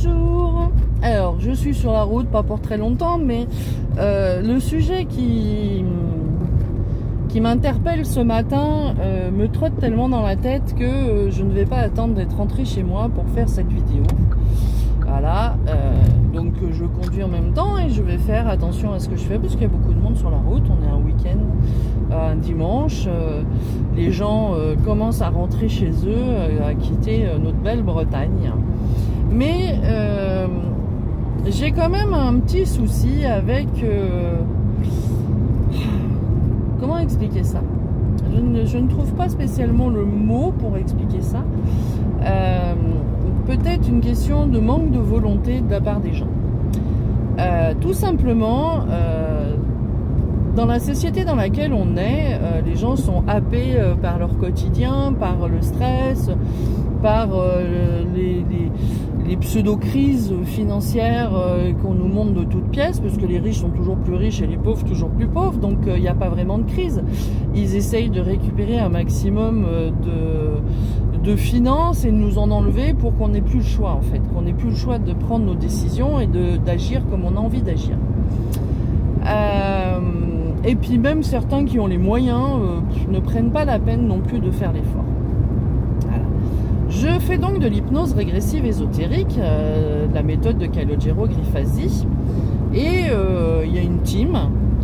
Bonjour. Alors, je suis sur la route, pas pour très longtemps, mais le sujet qui m'interpelle ce matin me trotte tellement dans la tête que je ne vais pas attendre d'être rentrée chez moi pour faire cette vidéo. Voilà, donc je conduis en même temps et je vais faire attention à ce que je fais parce qu'il y a beaucoup de monde sur la route. On est un week-end, un dimanche, les gens commencent à rentrer chez eux, à quitter notre belle Bretagne. Mais j'ai quand même un petit souci avec... comment expliquer ça? Je ne trouve pas spécialement le mot pour expliquer ça. Peut-être une question de manque de volonté de la part des gens. Tout simplement, dans la société dans laquelle on est, les gens sont happés par leur quotidien, par le stress, par les pseudo-crises financières qu'on nous montre de toutes pièces, parce que les riches sont toujours plus riches et les pauvres toujours plus pauvres, donc il n'y a pas vraiment de crise. Ils essayent de récupérer un maximum de finances et de nous en enlever pour qu'on n'ait plus le choix, en fait, qu'on n'ait plus le choix de prendre nos décisions et d'agir comme on a envie d'agir. Et puis même certains qui ont les moyens ne prennent pas la peine non plus de faire l'effort. Je fais donc de l'hypnose régressive ésotérique, la méthode de Calogero Grifasi, et il y a une team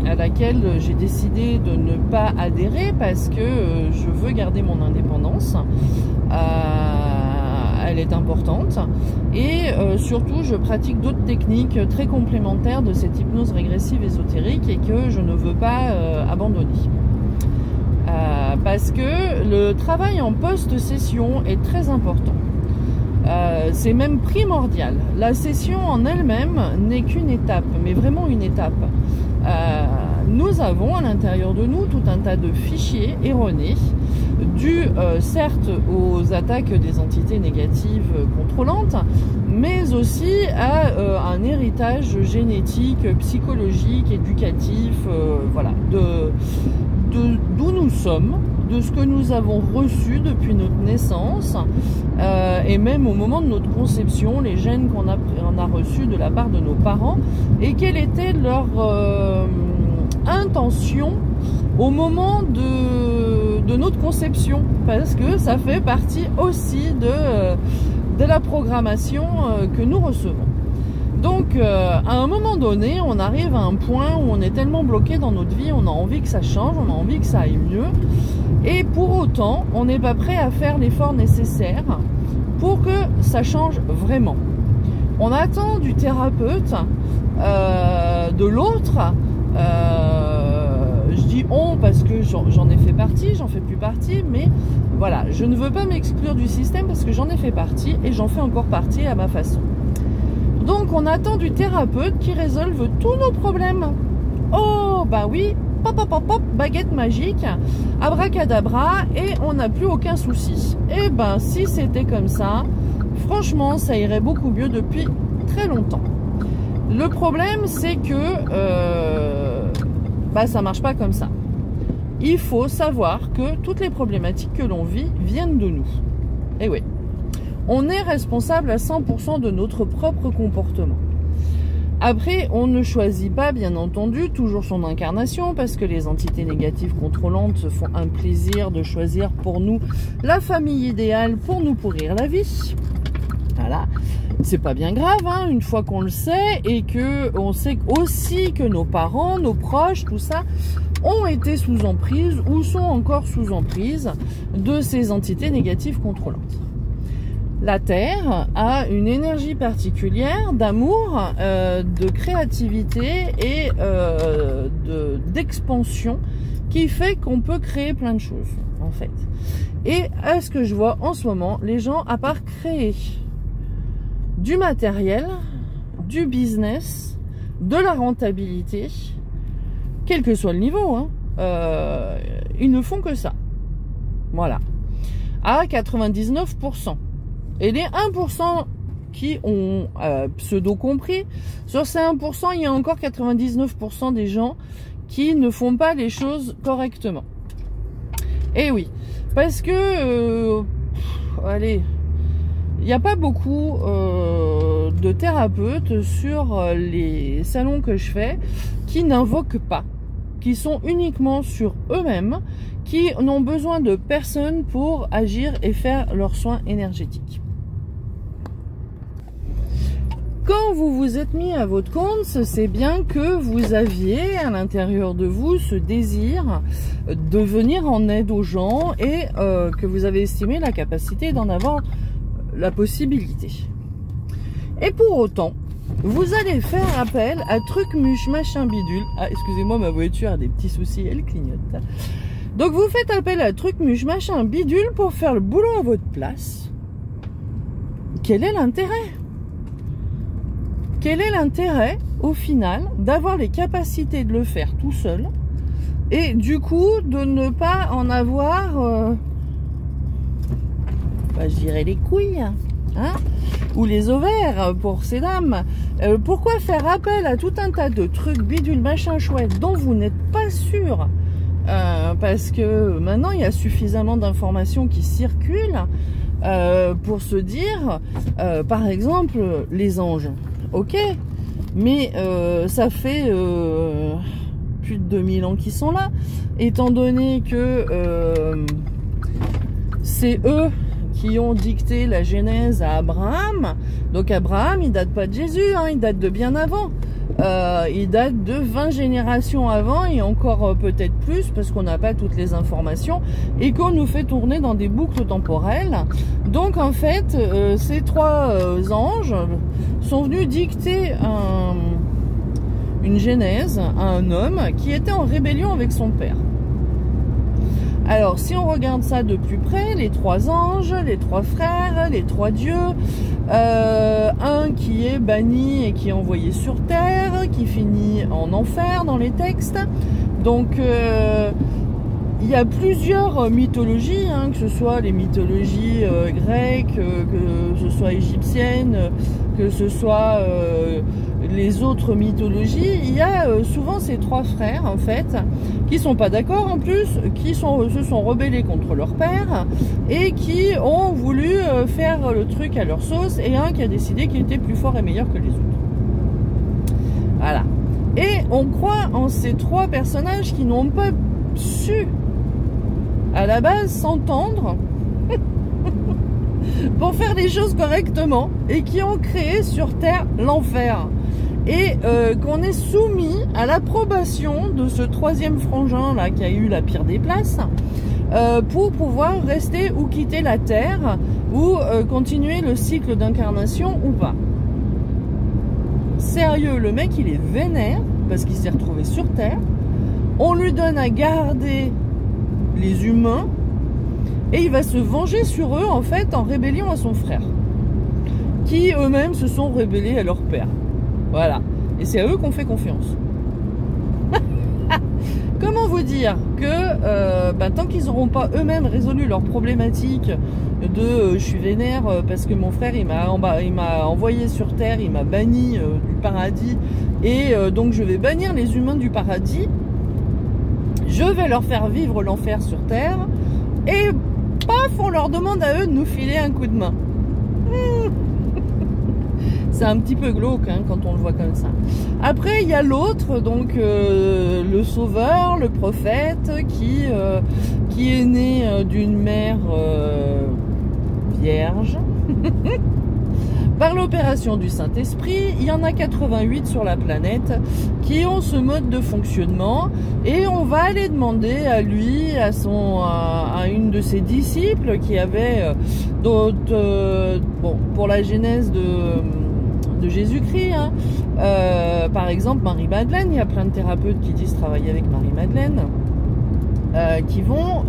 à laquelle j'ai décidé de ne pas adhérer parce que je veux garder mon indépendance. Elle est importante et surtout je pratique d'autres techniques très complémentaires de cette hypnose régressive ésotérique et que je ne veux pas abandonner. Parce que le travail en post-session est très important. C'est même primordial. La session en elle-même n'est qu'une étape, mais vraiment une étape. Nous avons à l'intérieur de nous tout un tas de fichiers erronés, dus certes aux attaques des entités négatives contrôlantes, mais aussi à un héritage génétique, psychologique, éducatif, voilà, d'où nous sommes, de ce que nous avons reçu depuis notre naissance et même au moment de notre conception, les gènes qu'on a reçus de la part de nos parents et quelle était leur intention au moment de notre conception, parce que ça fait partie aussi de la programmation que nous recevons. Donc à un moment donné, on arrive à un point où on est tellement bloqué dans notre vie, on a envie que ça change, on a envie que ça aille mieux, et pour autant, on n'est pas prêt à faire l'effort nécessaire pour que ça change vraiment. On attend du thérapeute, de l'autre, je dis on parce que j'en ai fait partie, j'en fais plus partie, mais voilà, je ne veux pas m'exclure du système parce que j'en ai fait partie et j'en fais encore partie à ma façon. Donc on attend du thérapeute qui résolve tous nos problèmes. Oh bah oui, pop pop pop pop, baguette magique, abracadabra et on n'a plus aucun souci. Et ben si c'était comme ça, franchement ça irait beaucoup mieux depuis très longtemps. Le problème c'est que ça marche pas comme ça. Il faut savoir que toutes les problématiques que l'on vit viennent de nous. Et oui. On est responsable à 100% de notre propre comportement. Après, on ne choisit pas, bien entendu, toujours son incarnation, parce que les entités négatives contrôlantes se font un plaisir de choisir pour nous la famille idéale pour nous pourrir la vie. Voilà. C'est pas bien grave, hein, une fois qu'on le sait, et que on sait aussi que nos parents, nos proches, tout ça, ont été sous emprise ou sont encore sous emprise de ces entités négatives contrôlantes. La Terre a une énergie particulière d'amour, de créativité et d'expansion qui fait qu'on peut créer plein de choses, en fait. Et à ce que je vois en ce moment, les gens, à part créer du matériel, du business, de la rentabilité, quel que soit le niveau, hein, ils ne font que ça. Voilà. À 99%. Et les 1% qui ont pseudo-compris, sur ces 1%, il y a encore 99% des gens qui ne font pas les choses correctement. Et oui, parce que, allez, il n'y a pas beaucoup de thérapeutes sur les salons que je fais qui n'invoquent pas, qui sont uniquement sur eux-mêmes, qui n'ont besoin de personne pour agir et faire leurs soins énergétiques. Quand vous vous êtes mis à votre compte, c'est bien que vous aviez à l'intérieur de vous ce désir de venir en aide aux gens et que vous avez estimé la capacité d'en avoir la possibilité. Et pour autant, vous allez faire appel à truc muche machin bidule. Ah, excusez-moi, ma voiture a des petits soucis, elle clignote. Donc vous faites appel à truc muche machin bidule pour faire le boulot à votre place. Quel est l'intérêt ? Quel est l'intérêt, au final, d'avoir les capacités de le faire tout seul et du coup de ne pas en avoir, je dirais les couilles, hein, ou les ovaires pour ces dames. Pourquoi faire appel à tout un tas de trucs bidules, machin chouette dont vous n'êtes pas sûr, parce que maintenant il y a suffisamment d'informations qui circulent pour se dire, par exemple, les anges. Ok, mais ça fait plus de 2000 ans qu'ils sont là, étant donné que c'est eux qui ont dicté la Genèse à Abraham. Donc Abraham, il date pas de Jésus, hein, il date de bien avant. Il date de 20 générations avant et encore peut-être plus parce qu'on n'a pas toutes les informations et qu'on nous fait tourner dans des boucles temporelles. Donc en fait, ces trois anges sont venus dicter une genèse à un homme qui était en rébellion avec son père. Alors, si on regarde ça de plus près, les trois anges, les trois frères, les trois dieux, un qui est banni et qui est envoyé sur terre, qui finit en enfer dans les textes. Donc, il y a plusieurs mythologies, hein, que ce soit les mythologies grecques, que ce soit égyptiennes, que ce soit les autres mythologies. Il y a souvent ces trois frères, en fait, qui sont pas d'accord en plus, qui se sont rebellés contre leur père et qui ont voulu faire le truc à leur sauce, et un qui a décidé qu'il était plus fort et meilleur que les autres. Voilà. Et on croit en ces trois personnages qui n'ont pas su à la base s'entendre pour faire les choses correctement et qui ont créé sur Terre l'enfer. Et qu'on est soumis à l'approbation de ce troisième frangin là qui a eu la pire des places pour pouvoir rester ou quitter la Terre ou continuer le cycle d'incarnation ou pas. Sérieux, le mec il est vénère parce qu'il s'est retrouvé sur Terre. On lui donne à garder les humains et il va se venger sur eux en fait en rébellion à son frère qui eux-mêmes se sont rébellés à leur père. Voilà. Et c'est à eux qu'on fait confiance. Comment vous dire que tant qu'ils n'auront pas eux-mêmes résolu leur problématique de je suis vénère parce que mon frère il m'a envoyé sur terre, il m'a banni du paradis et donc je vais bannir les humains du paradis, je vais leur faire vivre l'enfer sur terre et paf, on leur demande à eux de nous filer un coup de main. C'est un petit peu glauque hein, quand on le voit comme ça. Après, il y a l'autre, donc le sauveur, le prophète, qui est né d'une mère vierge. Par l'opération du Saint-Esprit, il y en a 88 sur la planète qui ont ce mode de fonctionnement et on va aller demander à lui, à une de ses disciples qui avait pour la genèse de Jésus-Christ, hein. Par exemple Marie-Madeleine, il y a plein de thérapeutes qui disent travailler avec Marie-Madeleine, qui vont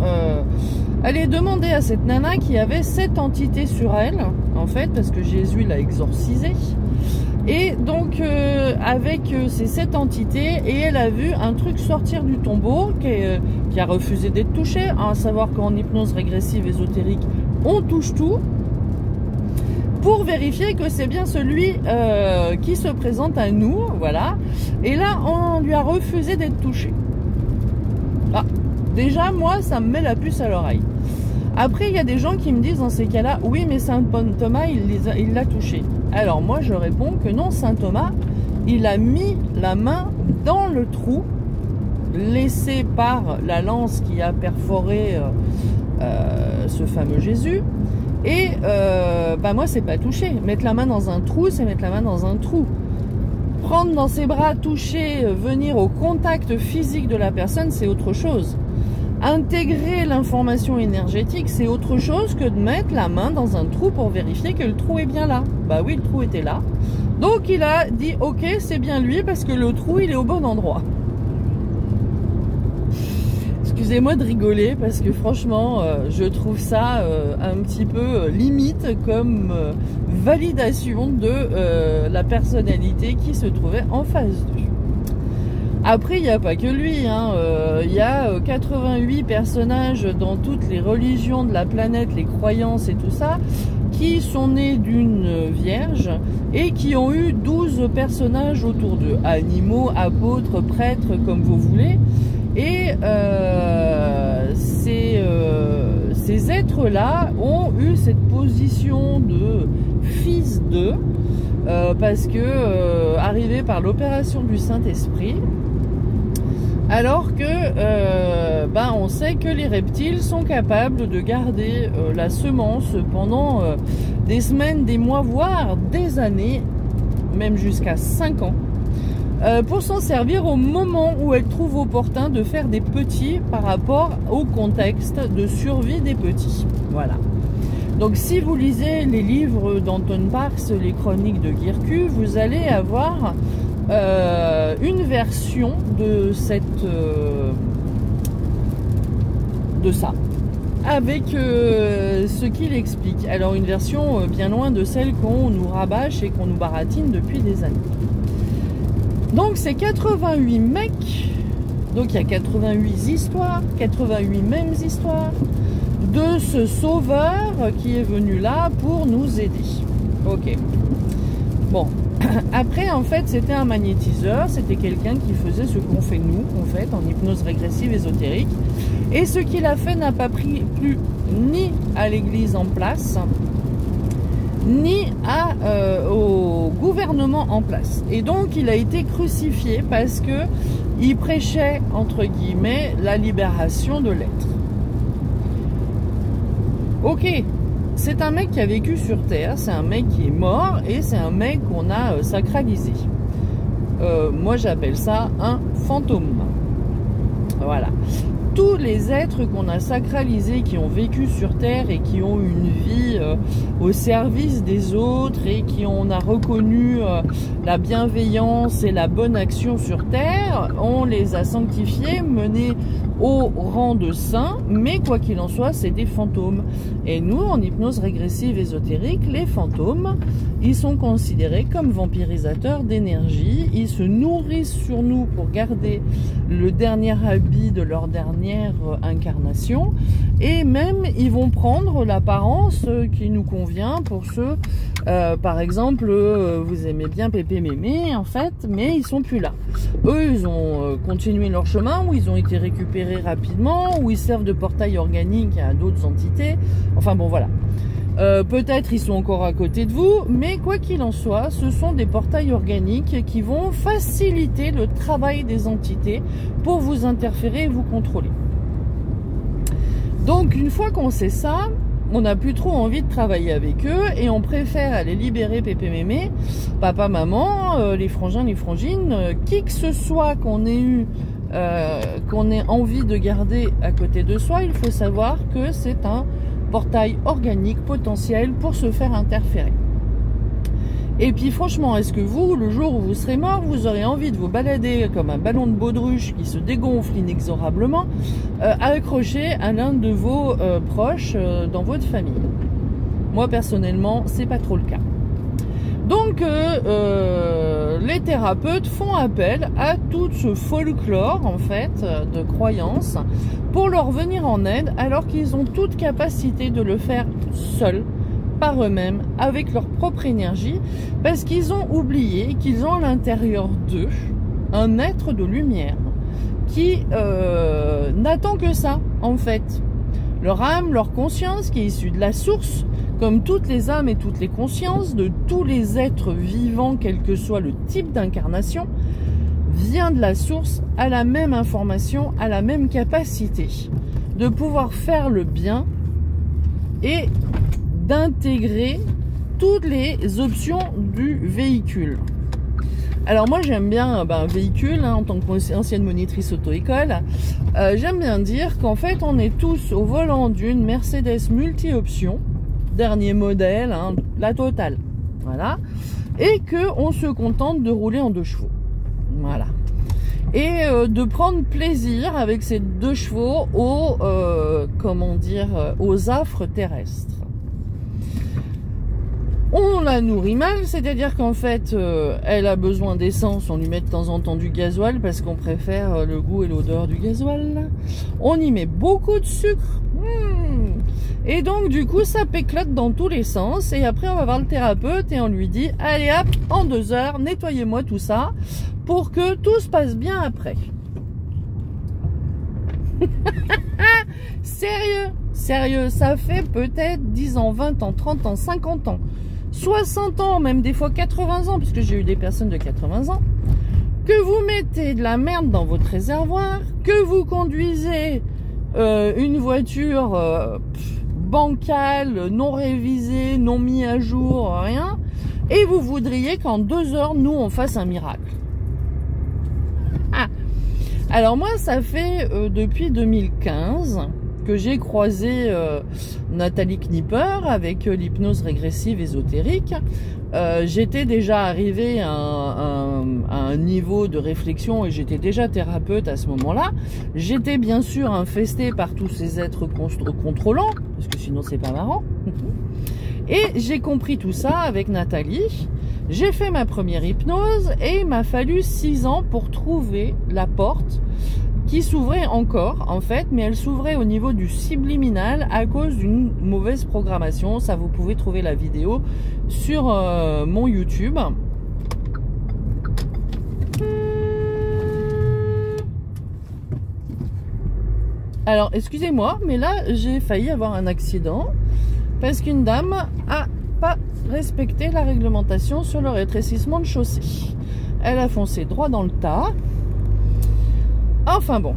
aller demander à cette nana qui avait 7 entités sur elle, en fait, parce que Jésus l'a exorcisée, et donc avec ces 7 entités, et elle a vu un truc sortir du tombeau qui a refusé d'être touché, à savoir qu'en hypnose régressive ésotérique, on touche tout, pour vérifier que c'est bien celui qui se présente à nous, voilà. Et là, on lui a refusé d'être touché. Ah, déjà, moi, ça me met la puce à l'oreille. Après, il y a des gens qui me disent dans ces cas-là, oui, mais Saint Thomas, il l'a touché. Alors moi je réponds que non, saint Thomas, il a mis la main dans le trou laissé par la lance qui a perforé ce fameux Jésus. Et moi c'est pas toucher. Mettre la main dans un trou, c'est mettre la main dans un trou. Prendre dans ses bras, toucher, venir au contact physique de la personne, c'est autre chose. Intégrer l'information énergétique, c'est autre chose que de mettre la main dans un trou pour vérifier que le trou est bien là. Bah oui, le trou était là. Donc il a dit ok, c'est bien lui parce que le trou il est au bon endroit. Excusez-moi de rigoler parce que franchement je trouve ça un petit peu limite comme validation de la personnalité qui se trouvait en face d'eux. Après il n'y a pas que lui, hein. Il y a 88 personnages dans toutes les religions de la planète, les croyances et tout ça, qui sont nés d'une vierge et qui ont eu 12 personnages autour d'eux, animaux, apôtres, prêtres, comme vous voulez. Et ces êtres-là ont eu cette position de fils d'eux parce que arrivés par l'opération du Saint-Esprit, alors que on sait que les reptiles sont capables de garder la semence pendant des semaines, des mois, voire des années, même jusqu'à 5 ans. Pour s'en servir au moment où elle trouve opportun de faire des petits par rapport au contexte de survie des petits. Voilà. Donc si vous lisez les livres d'Anton Parks, les chroniques de Guircu, vous allez avoir une version de ça, avec ce qu'il explique. Alors une version bien loin de celle qu'on nous rabâche et qu'on nous baratine depuis des années. Donc c'est 88 mecs, donc il y a 88 histoires, 88 mêmes histoires de ce sauveur qui est venu là pour nous aider. Ok. Bon, après en fait c'était un magnétiseur, c'était quelqu'un qui faisait ce qu'on fait nous en fait en hypnose régressive ésotérique. Et ce qu'il a fait n'a pas plu ni à l'église en place, ni au gouvernement en place. Et donc il a été crucifié parce que il prêchait entre guillemets la libération de l'être. Ok, c'est un mec qui a vécu sur Terre, c'est un mec qui est mort et c'est un mec qu'on a sacralisé. Moi j'appelle ça un fantôme. Voilà. Tous les êtres qu'on a sacralisés, qui ont vécu sur Terre et qui ont une vie au service des autres et qui on a reconnu la bienveillance et la bonne action sur Terre, on les a sanctifiés, menés au rang de saints, mais quoi qu'il en soit, c'est des fantômes. Et nous, en hypnose régressive ésotérique, les fantômes, ils sont considérés comme vampirisateurs d'énergie. Ils se nourrissent sur nous pour garder le dernier habit de leur dernière incarnation. Et même, ils vont prendre l'apparence qui nous convient pour ceux, par exemple, vous aimez bien Pépé Mémé, en fait, mais ils sont plus là. Eux, ils ont continué leur chemin, ou ils ont été récupérés rapidement, ou ils servent de portail organique à d'autres entités. Enfin bon, voilà. Peut-être ils sont encore à côté de vous, mais quoi qu'il en soit, ce sont des portails organiques qui vont faciliter le travail des entités pour vous interférer et vous contrôler. Donc une fois qu'on sait ça, on n'a plus trop envie de travailler avec eux et on préfère aller libérer Pépé Mémé, papa, maman, les frangins, les frangines, qui que ce soit qu'on ait eu, qu'on ait envie de garder à côté de soi. Il faut savoir que c'est un portail organique potentiel pour se faire interférer. Et puis franchement, est-ce que vous, le jour où vous serez mort, vous aurez envie de vous balader comme un ballon de baudruche qui se dégonfle inexorablement, accroché à l'un de vos proches dans votre famille? Moi personnellement, c'est pas trop le cas. Donc les thérapeutes font appel à tout ce folklore en fait de croyances pour leur venir en aide, alors qu'ils ont toute capacité de le faire seuls, par eux-mêmes, avec leur propre énergie, parce qu'ils ont oublié qu'ils ont à l'intérieur d'eux un être de lumière qui n'attend que ça en fait. Leur âme, leur conscience qui est issue de la source, comme toutes les âmes et toutes les consciences de tous les êtres vivants, quel que soit le type d'incarnation, vient de la source, à la même information, à la même capacité de pouvoir faire le bien et d'intégrer toutes les options du véhicule. Alors moi j'aime bien véhicule, en tant qu'ancienne monitrice auto-école, j'aime bien dire qu'en fait on est tous au volant d'une Mercedes multi-option, dernier modèle, la totale, voilà, et qu'on se contente de rouler en 2 chevaux, voilà, et de prendre plaisir avec ces 2 chevaux aux, aux affres terrestres. On la nourrit mal, c'est-à-dire qu'en fait, elle a besoin d'essence, on lui met de temps en temps du gasoil parce qu'on préfère le goût et l'odeur du gasoil. On y met beaucoup de sucre. Et donc, du coup, ça péclote dans tous les sens. Et après, on va voir le thérapeute et on lui dit, allez hop, en 2 heures, nettoyez-moi tout ça pour que tout se passe bien après. Sérieux, ça fait peut-être 10 ans, 20 ans, 30 ans, 50 ans. 60 ans, même des fois 80 ans, puisque j'ai eu des personnes de 80 ans, que vous mettez de la merde dans votre réservoir, que vous conduisez une voiture bancale, non révisée, non mis à jour, rien, et vous voudriez qu'en 2 heures, nous, on fasse un miracle. Alors moi, ça fait depuis 2015... que j'ai croisé Nathalie Knipper avec l'hypnose régressive ésotérique. J'étais déjà arrivée à un niveau de réflexion et j'étais déjà thérapeute à ce moment-là. J'étais bien sûr infestée par tous ces êtres contrôlants, parce que sinon c'est pas marrant. Et j'ai compris tout ça avec Nathalie. J'ai fait ma première hypnose et il m'a fallu 6 ans pour trouver la porte qui s'ouvrait encore, en fait, mais elle s'ouvrait au niveau du subliminal à cause d'une mauvaise programmation. Ça, vous pouvez trouver la vidéo sur mon YouTube. Alors, excusez-moi, mais là, j'ai failli avoir un accident parce qu'une dame a pas respecté la réglementation sur le rétrécissement de chaussée. Elle a foncé droit dans le tas. Enfin bon,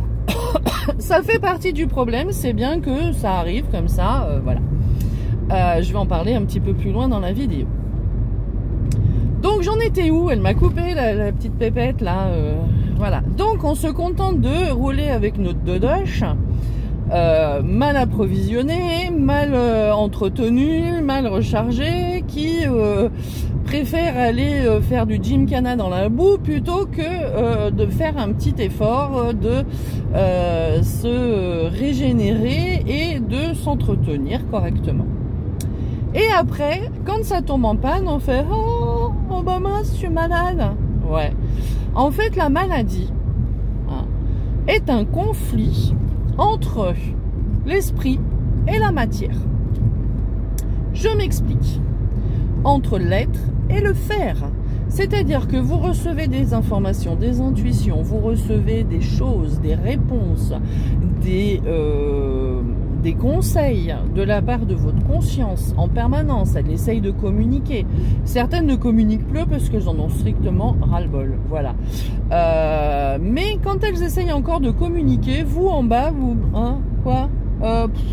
ça fait partie du problème, c'est bien que ça arrive comme ça, voilà. Je vais en parler un petit peu plus loin dans la vidéo. Donc j'en étais où? Elle m'a coupé la petite pépette là, voilà. Donc on se contente de rouler avec notre dodoche, mal approvisionné, mal entretenu, mal rechargé, qui préfère aller faire du gymkhana dans la boue plutôt que de faire un petit effort de se régénérer et de s'entretenir correctement. Et après, quand ça tombe en panne, on fait « Oh, bah mince, je suis malade !» Ouais. En fait, la maladie est un conflit entre l'esprit et la matière. Je m'explique. Entre l'être et le faire. C'est-à-dire que vous recevez des informations, des intuitions, vous recevez des choses, des réponses, des conseils de la part de votre conscience en permanence. Elle essaye de communiquer. Certaines ne communiquent plus parce qu'elles en ont strictement ras-le-bol. Voilà. Mais quand elles essayent encore de communiquer, vous en bas, vous... Hein, quoi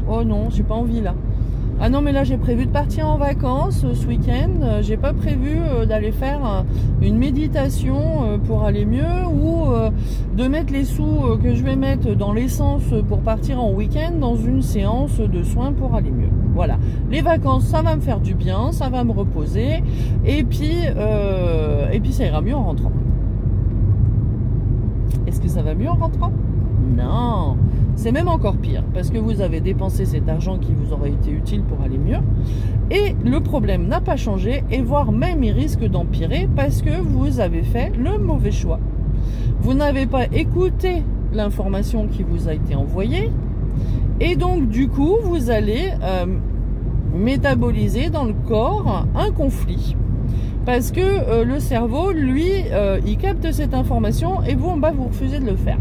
oh non, j'ai pas envie là. Ah non, mais là j'ai prévu de partir en vacances ce week-end. J'ai pas prévu d'aller faire une méditation pour aller mieux ou de mettre les sous que je vais mettre dans l'essence pour partir en week-end dans une séance de soins pour aller mieux. Voilà. Les vacances, ça va me faire du bien, ça va me reposer et puis ça ira mieux en rentrant. Est-ce que ça va mieux en rentrant? Non, c'est même encore pire parce que vous avez dépensé cet argent qui vous aurait été utile pour aller mieux et le problème n'a pas changé et voire même il risque d'empirer parce que vous avez fait le mauvais choix. Vous n'avez pas écouté l'information qui vous a été envoyée et donc du coup vous allez métaboliser dans le corps un conflit. Parce que le cerveau, lui, il capte cette information et vous, en bas, vous refusez de le faire.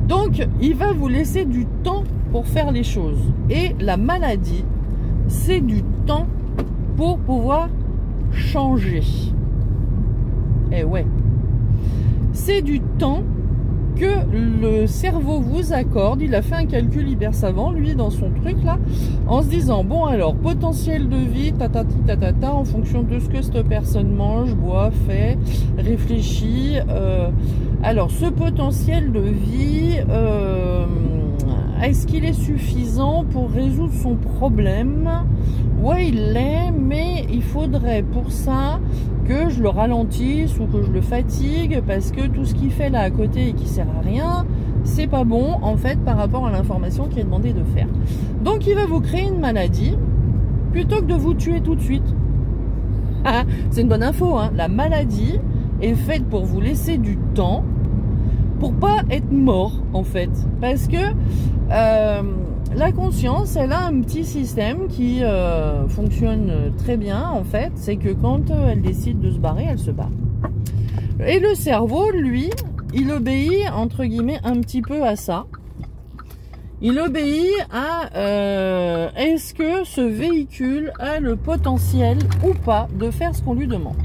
Donc, il va vous laisser du temps pour faire les choses. Et la maladie c'est du temps pour pouvoir changer. Eh ouais. C'est du temps que le cerveau vous accorde. Il a fait un calcul hyper savant, lui, dans son truc là, en se disant, bon alors, potentiel de vie, tatata, en fonction de ce que cette personne mange, boit, fait, réfléchit. Alors, ce potentiel de vie, est-ce qu'il est suffisant pour résoudre son problème? Ouais, il l'est, mais il faudrait pour ça que je le ralentisse ou que je le fatigue, parce que tout ce qu'il fait là à côté et qui sert à rien, c'est pas bon en fait par rapport à l'information qui est demandé de faire. Donc il va vous créer une maladie plutôt que de vous tuer tout de suite. C'est une bonne info, hein. La maladie est faite pour vous laisser du temps pour pas être mort en fait, parce que la conscience, elle a un petit système qui fonctionne très bien en fait, c'est que quand elle décide de se barrer, elle se barre. Et le cerveau, lui, il obéit entre guillemets un petit peu à ça. Il obéit à est-ce que ce véhicule a le potentiel ou pas de faire ce qu'on lui demande.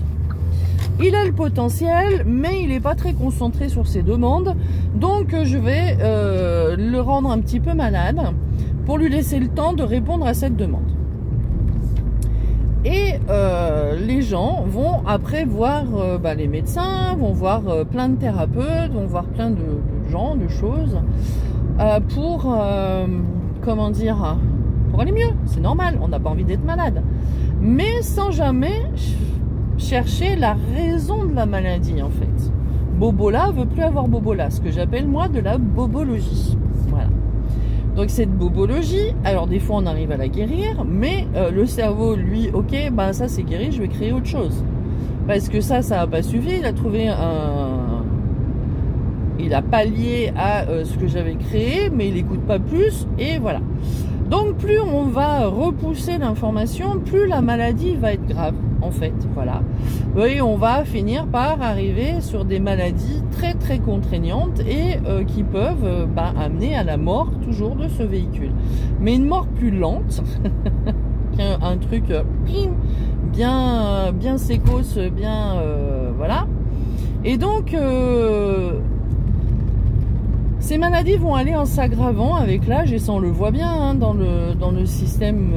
Il a le potentiel, mais il n'est pas très concentré sur ses demandes, donc je vais le rendre un petit peu malade pour lui laisser le temps de répondre à cette demande. Et les gens vont après voir les médecins, vont voir plein de thérapeutes, vont voir plein de gens, de choses, pour, comment dire, pour aller mieux. C'est normal, on n'a pas envie d'être malade. Mais sans jamais chercher la raison de la maladie en fait. Bobola veut plus avoir Bobola, ce que j'appelle moi de la bobologie. Voilà. Donc cette bobologie, alors des fois on arrive à la guérir, mais le cerveau lui, ok, ben ça c'est guéri, je vais créer autre chose. Parce que ça n'a pas suffi, il a trouvé il a pallié à ce que j'avais créé, mais il n'écoute pas plus, et voilà. Donc plus on va repousser l'information, plus la maladie va être grave, en fait, voilà. Et on va finir par arriver sur des maladies très très contraignantes et qui peuvent amener à la mort toujours de ce véhicule. Mais une mort plus lente, un truc bien sécos, bien voilà. Et donc ces maladies vont aller en s'aggravant avec l'âge, et ça on le voit bien hein, dans le système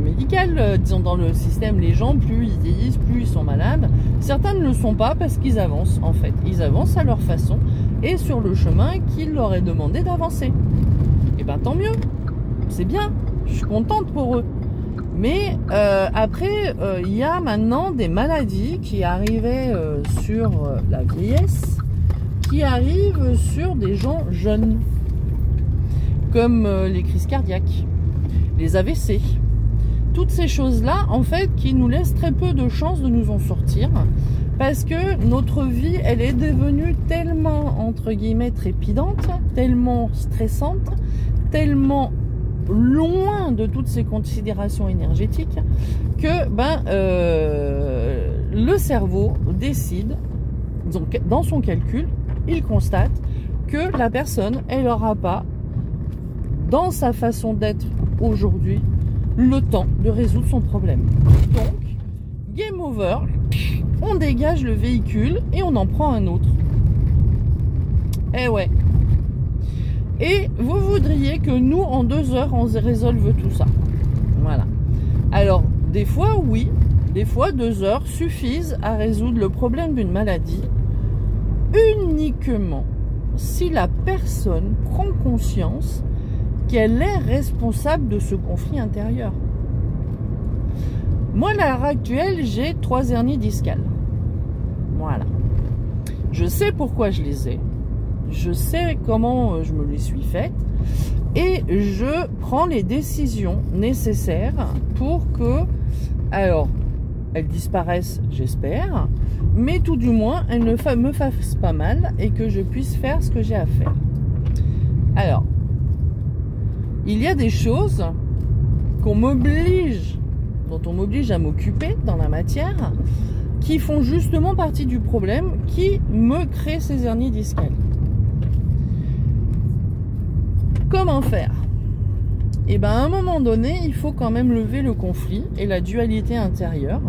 médical, disons dans le système, les gens plus ils vieillissent, plus ils sont malades. Certains ne le sont pas parce qu'ils avancent en fait, ils avancent à leur façon et sur le chemin qu'il leur est demandé d'avancer. Et ben tant mieux, c'est bien, je suis contente pour eux. Mais après, il y a maintenant des maladies qui arrivaient sur la vieillesse, qui arrivent sur des gens jeunes, comme les crises cardiaques, les AVC, toutes ces choses-là, en fait, qui nous laissent très peu de chances de nous en sortir, parce que notre vie, elle est devenue tellement, entre guillemets, trépidante, tellement stressante, tellement loin de toutes ces considérations énergétiques, que le cerveau décide, donc dans son calcul, il constate que la personne, elle n'aura pas, dans sa façon d'être aujourd'hui, le temps de résoudre son problème. Donc, game over, on dégage le véhicule et on en prend un autre. Eh ouais. Et vous voudriez que nous, en 2 heures, on résolve tout ça. Voilà. Alors, des fois, oui. Des fois, 2 heures suffisent à résoudre le problème d'une maladie, uniquement si la personne prend conscience qu'elle est responsable de ce conflit intérieur. Moi, à l'heure actuelle, j'ai 3 hernies discales. Voilà. Je sais pourquoi je les ai. Je sais comment je me les suis faites. Et je prends les décisions nécessaires pour que, alors, elles disparaissent, j'espère, mais tout du moins, elles ne me fassent pas mal et que je puisse faire ce que j'ai à faire. Alors, il y a des choses dont on m'oblige à m'occuper dans la matière, qui font justement partie du problème qui me crée ces hernies discales. Comment faire? et ben à un moment donné, il faut quand même lever le conflit et la dualité intérieure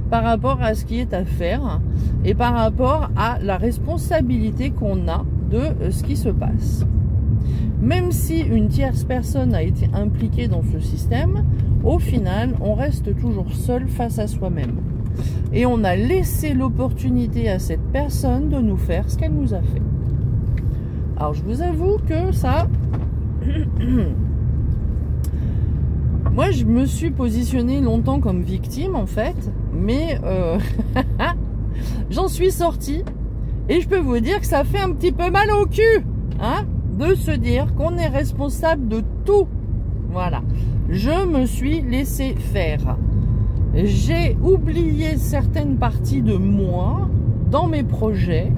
par rapport à ce qui est à faire et par rapport à la responsabilité qu'on a de ce qui se passe. Même si une tierce personne a été impliquée dans ce système, au final, on reste toujours seul face à soi-même. Et on a laissé l'opportunité à cette personne de nous faire ce qu'elle nous a fait. Alors je vous avoue que ça... Moi je me suis positionnée longtemps comme victime en fait, mais j'en suis sortie. Et je peux vous dire que ça fait un petit peu mal au cul, hein, de se dire qu'on est responsable de tout. Voilà. Je me suis laissé faire. J'ai oublié certaines parties de moi dans mes projets.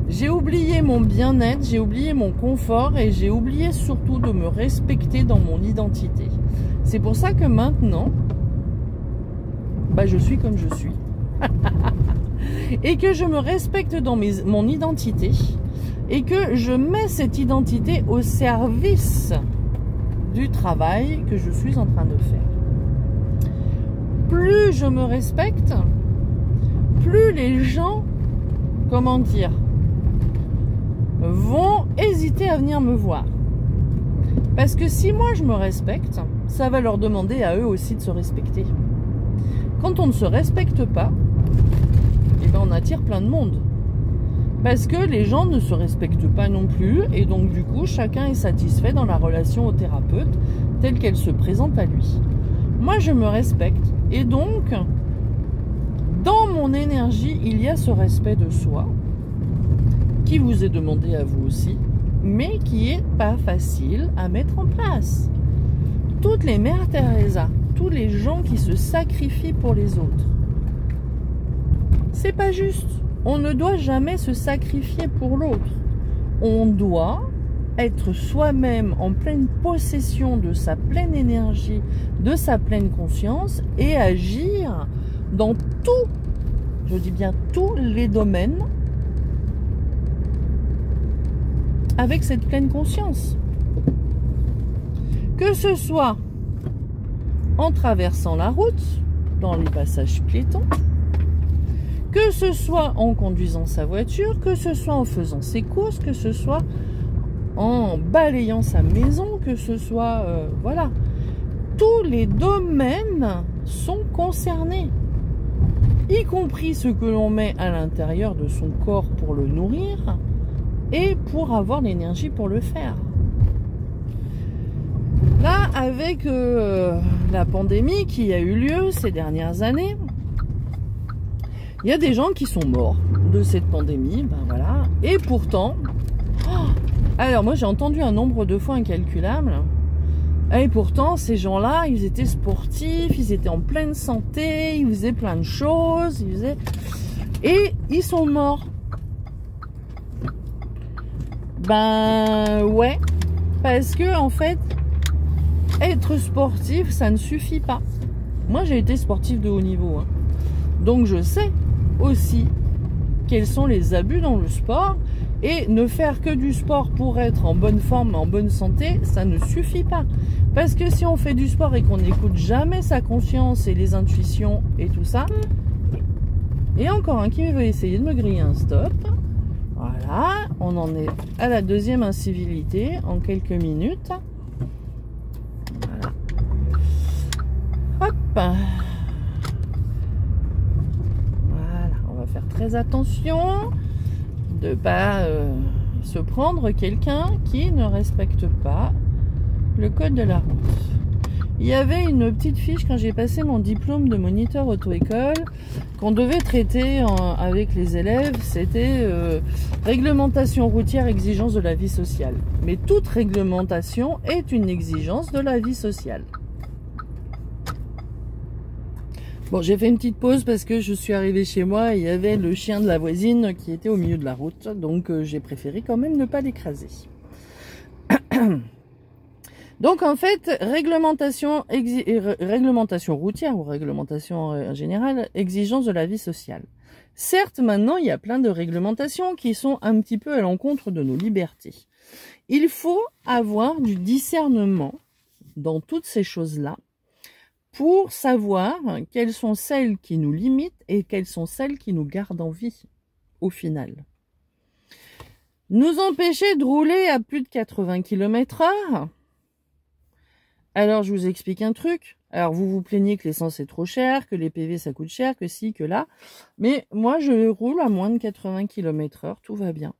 J'ai oublié mon bien-être, j'ai oublié mon confort et j'ai oublié surtout de me respecter dans mon identité. C'est pour ça que maintenant, bah, je suis comme je suis. Et que je me respecte dans mon identité et que je mets cette identité au service du travail que je suis en train de faire. Plus je me respecte, plus les gens, comment dire, vont hésiter à venir me voir. Parce que si moi je me respecte, ça va leur demander à eux aussi de se respecter. Quand on ne se respecte pas, eh ben on attire plein de monde. Parce que les gens ne se respectent pas non plus et donc du coup chacun est satisfait dans la relation au thérapeute telle qu'elle se présente à lui. Moi je me respecte et donc dans mon énergie il y a ce respect de soi qui vous est demandé à vous aussi mais qui est pas facile à mettre en place. Toutes les mères Teresa, tous les gens qui se sacrifient pour les autres, c'est pas juste. On ne doit jamais se sacrifier pour l'autre. On doit être soi-même en pleine possession de sa pleine énergie, de sa pleine conscience et agir dans tout, je dis bien tous les domaines avec cette pleine conscience. Que ce soit en traversant la route, dans les passages piétons, que ce soit en conduisant sa voiture, que ce soit en faisant ses courses, que ce soit en balayant sa maison, que ce soit... voilà. Tous les domaines sont concernés. Y compris ce que l'on met à l'intérieur de son corps pour le nourrir et pour avoir l'énergie pour le faire. Là, avec la pandémie qui a eu lieu ces dernières années, il y a des gens qui sont morts de cette pandémie, ben voilà. Et pourtant, alors moi j'ai entendu un nombre de fois incalculable. Et pourtant, ces gens-là, ils étaient sportifs, ils étaient en pleine santé, ils faisaient plein de choses, et ils sont morts. Ben ouais, parce que en fait, être sportif, ça ne suffit pas. Moi, j'ai été sportif de haut niveau, hein. Donc je sais aussi quels sont les abus dans le sport et ne faire que du sport pour être en bonne forme, en bonne santé, ça ne suffit pas. Parce que si on fait du sport et qu'on n'écoute jamais sa conscience et les intuitions et tout ça, et encore un qui veut essayer de me griller un stop, voilà, on en est à la deuxième incivilité en quelques minutes. Voilà. Hop. Faire très attention de ne pas se prendre quelqu'un qui ne respecte pas le code de la route. Il y avait une petite fiche quand j'ai passé mon diplôme de moniteur auto-école qu'on devait traiter avec les élèves, c'était réglementation routière, exigence de la vie sociale. Mais toute réglementation est une exigence de la vie sociale. Bon, j'ai fait une petite pause parce que je suis arrivée chez moi et il y avait le chien de la voisine qui était au milieu de la route. Donc, j'ai préféré quand même ne pas l'écraser. Donc, en fait, réglementation routière ou réglementation en général, exigence de la vie sociale. Certes, maintenant, il y a plein de réglementations qui sont un petit peu à l'encontre de nos libertés. Il faut avoir du discernement dans toutes ces choses-là pour savoir quelles sont celles qui nous limitent et quelles sont celles qui nous gardent en vie, au final. Nous empêcher de rouler à plus de 80 km/h. Alors, je vous explique un truc. Alors, vous vous plaignez que l'essence est trop chère, que les PV ça coûte cher, que ci, que là. Mais moi, je roule à moins de 80 km/h, tout va bien.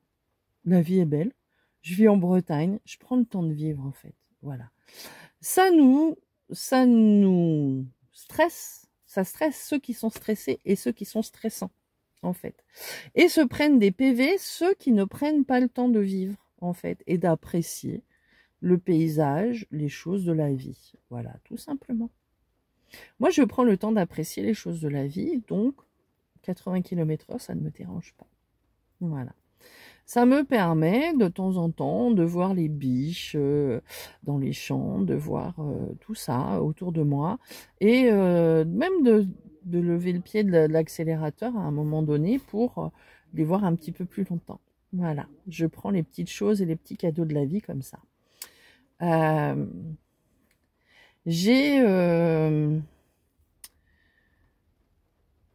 La vie est belle. Je vis en Bretagne, je prends le temps de vivre en fait. Voilà. Ça nous stresse. Ça stresse ceux qui sont stressés et ceux qui sont stressants en fait. Et se prennent des PV ceux qui ne prennent pas le temps de vivre en fait et d'apprécier le paysage, les choses de la vie. Voilà, tout simplement. Moi, je prends le temps d'apprécier les choses de la vie, donc 80 km/h, ça ne me dérange pas. Voilà. Ça me permet de temps en temps de voir les biches dans les champs, de voir tout ça autour de moi et même de lever le pied de l'accélérateur à un moment donné pour les voir un petit peu plus longtemps. Voilà, je prends les petites choses et les petits cadeaux de la vie comme ça.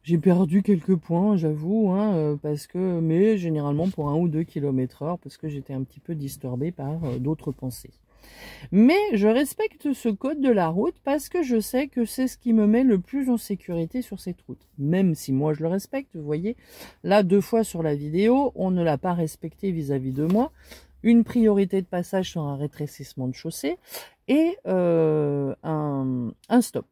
J'ai perdu quelques points, j'avoue, hein, parce que, mais généralement pour 1 ou 2 km/h, parce que j'étais un petit peu disturbée par d'autres pensées. Mais je respecte ce code de la route parce que je sais que c'est ce qui me met le plus en sécurité sur cette route. Même si moi je le respecte, vous voyez, là 2 fois sur la vidéo, on ne l'a pas respecté vis-à-vis de moi. Une priorité de passage sur un rétrécissement de chaussée et un stop.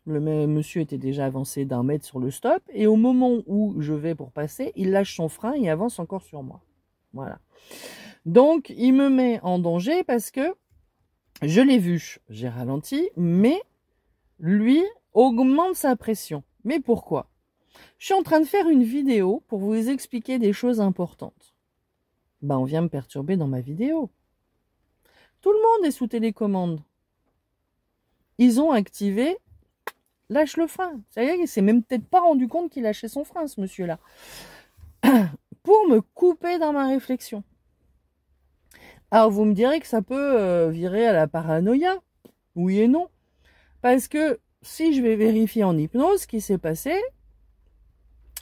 Le monsieur était déjà avancé d'1 mètre sur le stop et au moment où je vais pour passer, il lâche son frein et avance encore sur moi. Voilà. Donc, il me met en danger parce que je l'ai vu, j'ai ralenti, mais lui augmente sa pression. Mais pourquoi? Je suis en train de faire une vidéo pour vous expliquer des choses importantes. Ben, on vient me perturber dans ma vidéo. Tout le monde est sous télécommande. Ils ont activé lâche le frein. C'est-à-dire qu'il s'est même peut-être pas rendu compte qu'il lâchait son frein, ce monsieur-là. Pour me couper dans ma réflexion. Alors, vous me direz que ça peut virer à la paranoïa. Oui et non. Parce que si je vais vérifier en hypnose ce qui s'est passé,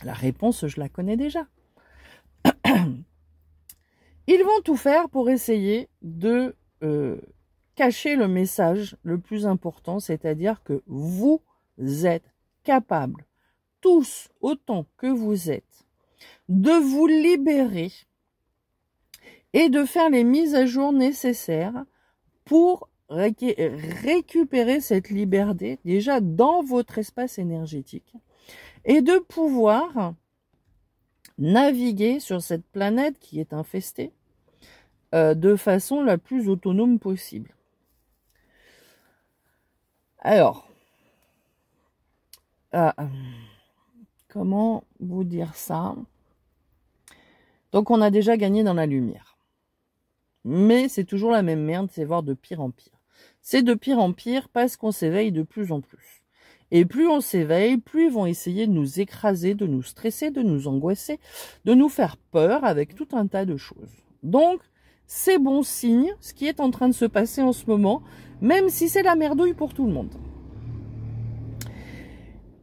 la réponse, je la connais déjà. Ils vont tout faire pour essayer de cacher le message le plus important, c'est-à-dire que vous êtes capables, tous autant que vous êtes, de vous libérer et de faire les mises à jour nécessaires pour récupérer cette liberté déjà dans votre espace énergétique et de pouvoir naviguer sur cette planète qui est infestée de façon la plus autonome possible. Alors, comment vous dire ça? Donc on a déjà gagné dans la lumière. Mais c'est toujours la même merde, c'est voir de pire en pire. C'est de pire en pire parce qu'on s'éveille de plus en plus. Et plus on s'éveille, plus ils vont essayer de nous écraser, de nous stresser, de nous angoisser, de nous faire peur avec tout un tas de choses. Donc, c'est bon signe ce qui est en train de se passer en ce moment, même si c'est la merdouille pour tout le monde.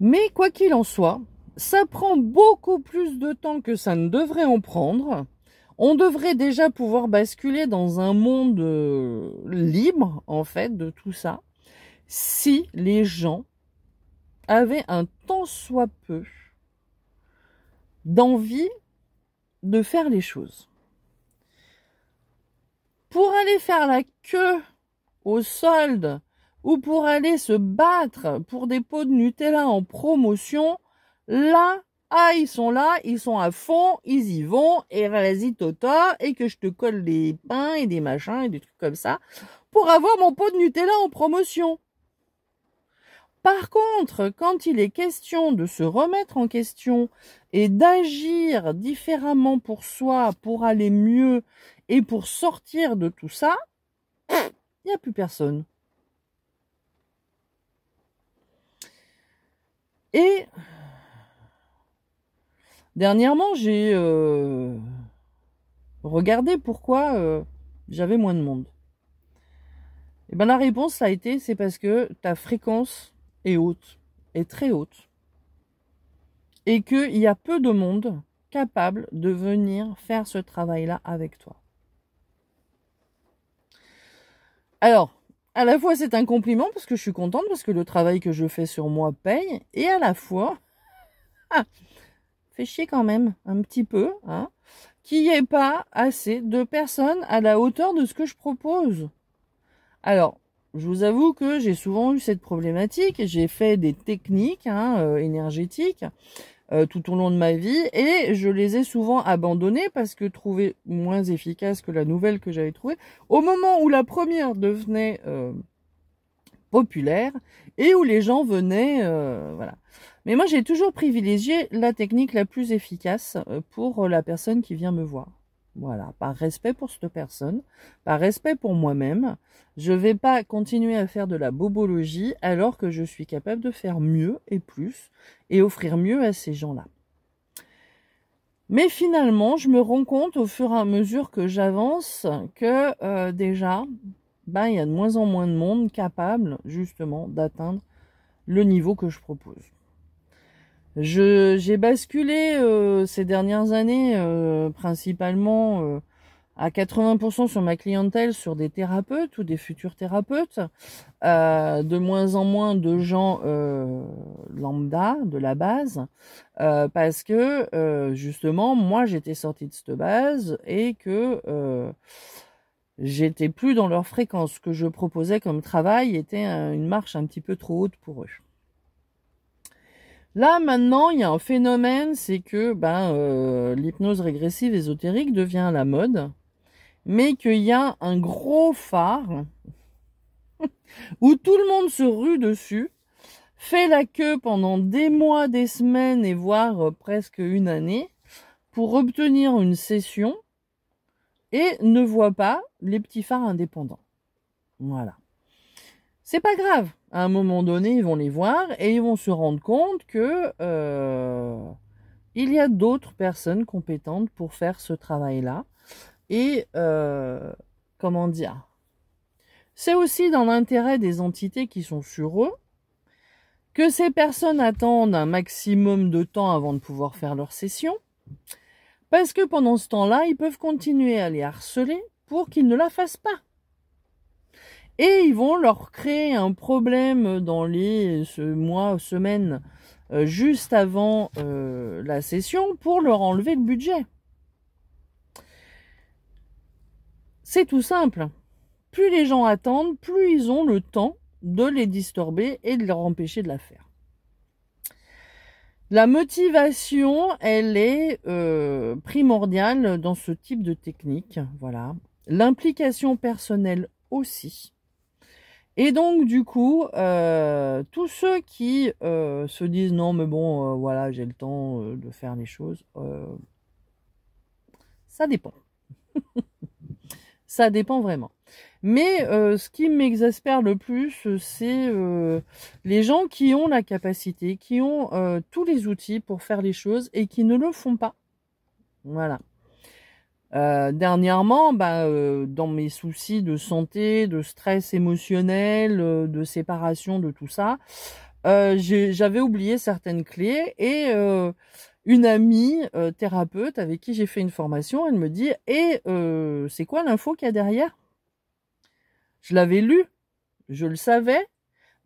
Mais quoi qu'il en soit, ça prend beaucoup plus de temps que ça ne devrait en prendre. On devrait déjà pouvoir basculer dans un monde libre, en fait, de tout ça, si les gens avaient un tant soit peu d'envie de faire les choses. Pour aller faire la queue au solde ou pour aller se battre pour des pots de Nutella en promotion, là, ils sont là, ils sont à fond, ils y vont, et vas-y tota, et que je te colle des pains et des machins et des trucs comme ça, pour avoir mon pot de Nutella en promotion. Par contre, quand il est question de se remettre en question et d'agir différemment pour soi, pour aller mieux et pour sortir de tout ça, il n'y a plus personne. Et dernièrement, j'ai regardé pourquoi j'avais moins de monde. Et ben la réponse, ça a été, c'est parce que ta fréquence est haute, est très haute. Et qu'il y a peu de monde capable de venir faire ce travail-là avec toi. Alors, à la fois c'est un compliment parce que je suis contente, parce que le travail que je fais sur moi paye, et à la fois, fait chier quand même, un petit peu, hein, qu'il n'y ait pas assez de personnes à la hauteur de ce que je propose. Alors, je vous avoue que j'ai souvent eu cette problématique, j'ai fait des techniques énergétiques tout au long de ma vie, et je les ai souvent abandonnées parce que trouvées moins efficaces que la nouvelle que j'avais trouvée, au moment où la première devenait populaire et où les gens venaient, voilà. Mais moi, j'ai toujours privilégié la technique la plus efficace pour la personne qui vient me voir. Voilà, par respect pour cette personne, par respect pour moi-même, je ne vais pas continuer à faire de la bobologie alors que je suis capable de faire mieux et plus et offrir mieux à ces gens-là. Mais finalement, je me rends compte au fur et à mesure que j'avance que déjà, il y a de moins en moins de monde capable justement d'atteindre le niveau que je propose. J'ai basculé ces dernières années principalement à 80% sur ma clientèle, sur des thérapeutes ou des futurs thérapeutes, de moins en moins de gens lambda, de la base, parce que justement, moi j'étais sortie de cette base et que j'étais plus dans leur fréquence. Ce que je proposais comme travail était une marche un petit peu trop haute pour eux. Là, maintenant, il y a un phénomène, c'est que l'hypnose régressive ésotérique devient à la mode, mais qu'il y a un gros phare où tout le monde se rue dessus, fait la queue pendant des mois, des semaines et voire presque une année pour obtenir une session et ne voit pas les petits phares indépendants. Voilà. C'est pas grave. À un moment donné, ils vont les voir et ils vont se rendre compte que il y a d'autres personnes compétentes pour faire ce travail-là. Et comment dire, c'est aussi dans l'intérêt des entités qui sont sur eux que ces personnes attendent un maximum de temps avant de pouvoir faire leur session, parce que pendant ce temps-là, ils peuvent continuer à les harceler pour qu'ils ne la fassent pas. Et ils vont leur créer un problème dans les mois, semaines, juste avant la session pour leur enlever le budget. C'est tout simple. Plus les gens attendent, plus ils ont le temps de les disturber et de leur empêcher de la faire. La motivation, elle est primordiale dans ce type de technique. Voilà. L'implication personnelle aussi. Et donc, du coup, tous ceux qui se disent « Non, mais bon, voilà, j'ai le temps de faire les choses. » Ça dépend. Ça dépend vraiment. Mais ce qui m'exaspère le plus, c'est les gens qui ont la capacité, qui ont tous les outils pour faire les choses et qui ne le font pas. Voilà. Dernièrement, dans mes soucis de santé, de stress émotionnel, de séparation, de tout ça, j'avais oublié certaines clés et une amie thérapeute avec qui j'ai fait une formation, elle me dit « Et c'est quoi l'info qu'il y a derrière ?» Je l'avais lu, je le savais,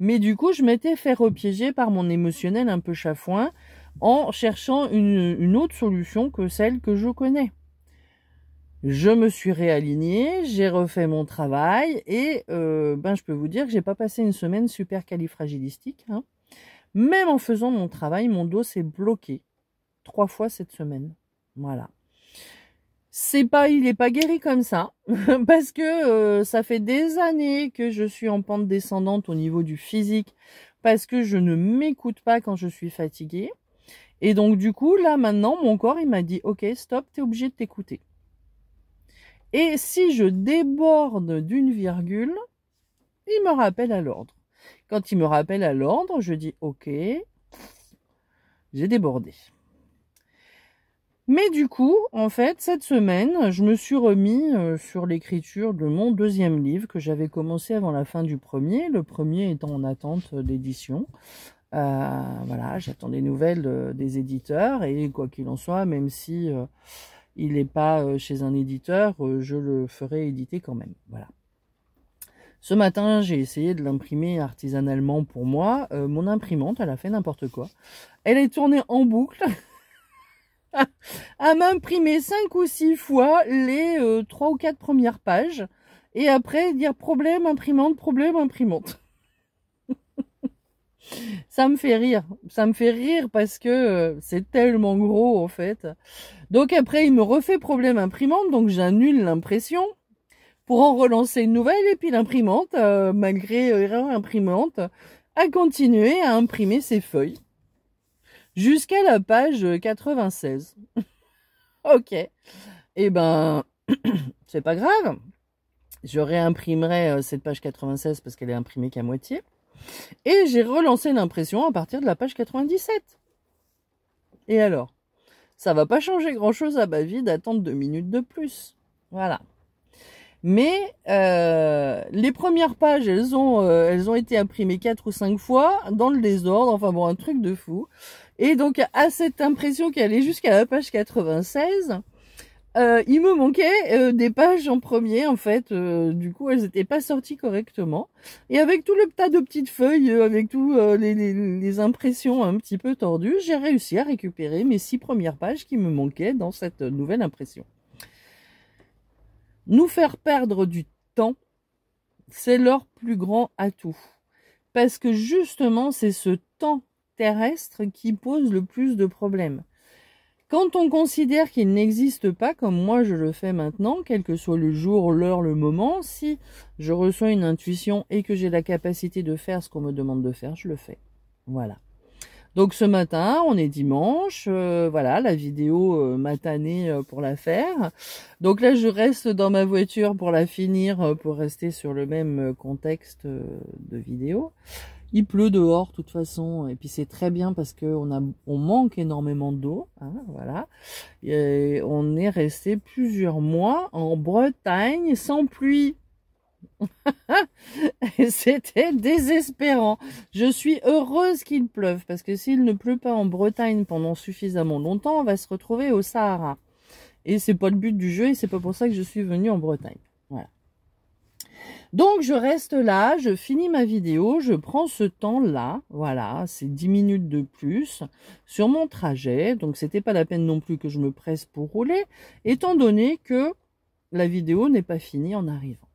mais du coup je m'étais fait repiéger par mon émotionnel un peu chafouin en cherchant une autre solution que celle que je connais. Je me suis réalignée, j'ai refait mon travail et je peux vous dire que j'ai pas passé une semaine super califragilistique. Hein. Même en faisant mon travail, mon dos s'est bloqué 3 fois cette semaine. Voilà. Il est pas guéri comme ça parce que ça fait des années que je suis en pente descendante au niveau du physique parce que je ne m'écoute pas quand je suis fatiguée. Et donc du coup, là maintenant, mon corps il m'a dit « Ok, stop, t'es obligé de t'écouter ». Et si je déborde d'une virgule, il me rappelle à l'ordre. Quand il me rappelle à l'ordre, je dis « Ok, j'ai débordé ». Mais du coup, en fait, cette semaine, je me suis remis sur l'écriture de mon deuxième livre que j'avais commencé avant la fin du premier, le premier étant en attente d'édition. Voilà, j'attends des nouvelles des éditeurs et quoi qu'il en soit, même si il n'est pas chez un éditeur, je le ferai éditer quand même. Voilà. Ce matin, j'ai essayé de l'imprimer artisanalement pour moi. Mon imprimante, elle a fait n'importe quoi. Elle est tournée en boucle à m'imprimer 5 ou 6 fois les 3 ou 4 premières pages et après dire problème imprimante. Ça me fait rire parce que c'est tellement gros en fait. Donc après il me refait problème imprimante, donc j'annule l'impression pour en relancer une nouvelle et puis l'imprimante, malgré erreur imprimante, a continué à imprimer ses feuilles jusqu'à la page 96. Ok, et ben c'est pas grave, je réimprimerai cette page 96 parce qu'elle est imprimée qu'à moitié. Et j'ai relancé l'impression à partir de la page 97. Et alors, ça va pas changer grand-chose à ma vie d'attendre 2 minutes de plus. Voilà. Mais les premières pages, elles ont été imprimées 4 ou 5 fois dans le désordre. Enfin bon, un truc de fou. Et donc, à cette impression qui allait jusqu'à la page 96... il me manquait des pages en premier, en fait. Du coup, elles n'étaient pas sorties correctement. Et avec tout le tas de petites feuilles, avec tout les impressions un petit peu tordues, j'ai réussi à récupérer mes 6 premières pages qui me manquaient dans cette nouvelle impression. Nous faire perdre du temps, c'est leur plus grand atout. Parce que justement, c'est ce temps terrestre qui pose le plus de problèmes. Quand on considère qu'il n'existe pas, comme moi je le fais maintenant, quel que soit le jour, l'heure, le moment, si je reçois une intuition et que j'ai la capacité de faire ce qu'on me demande de faire, je le fais. Voilà. Donc ce matin, on est dimanche, voilà, la vidéo m'a tanné pour la faire. Donc là, je reste dans ma voiture pour la finir, pour rester sur le même contexte de vidéo. Il pleut dehors, de toute façon, et puis c'est très bien parce que on manque énormément d'eau, hein, voilà. Et on est resté plusieurs mois en Bretagne sans pluie. C'était désespérant. Je suis heureuse qu'il pleuve parce que s'il ne pleut pas en Bretagne pendant suffisamment longtemps, on va se retrouver au Sahara. Et c'est pas le but du jeu et c'est pas pour ça que je suis venue en Bretagne. Voilà. Donc, je reste là, je finis ma vidéo, je prends ce temps-là, voilà, c'est 10 minutes de plus sur mon trajet. Donc, c'était pas la peine non plus que je me presse pour rouler, étant donné que la vidéo n'est pas finie en arrivant.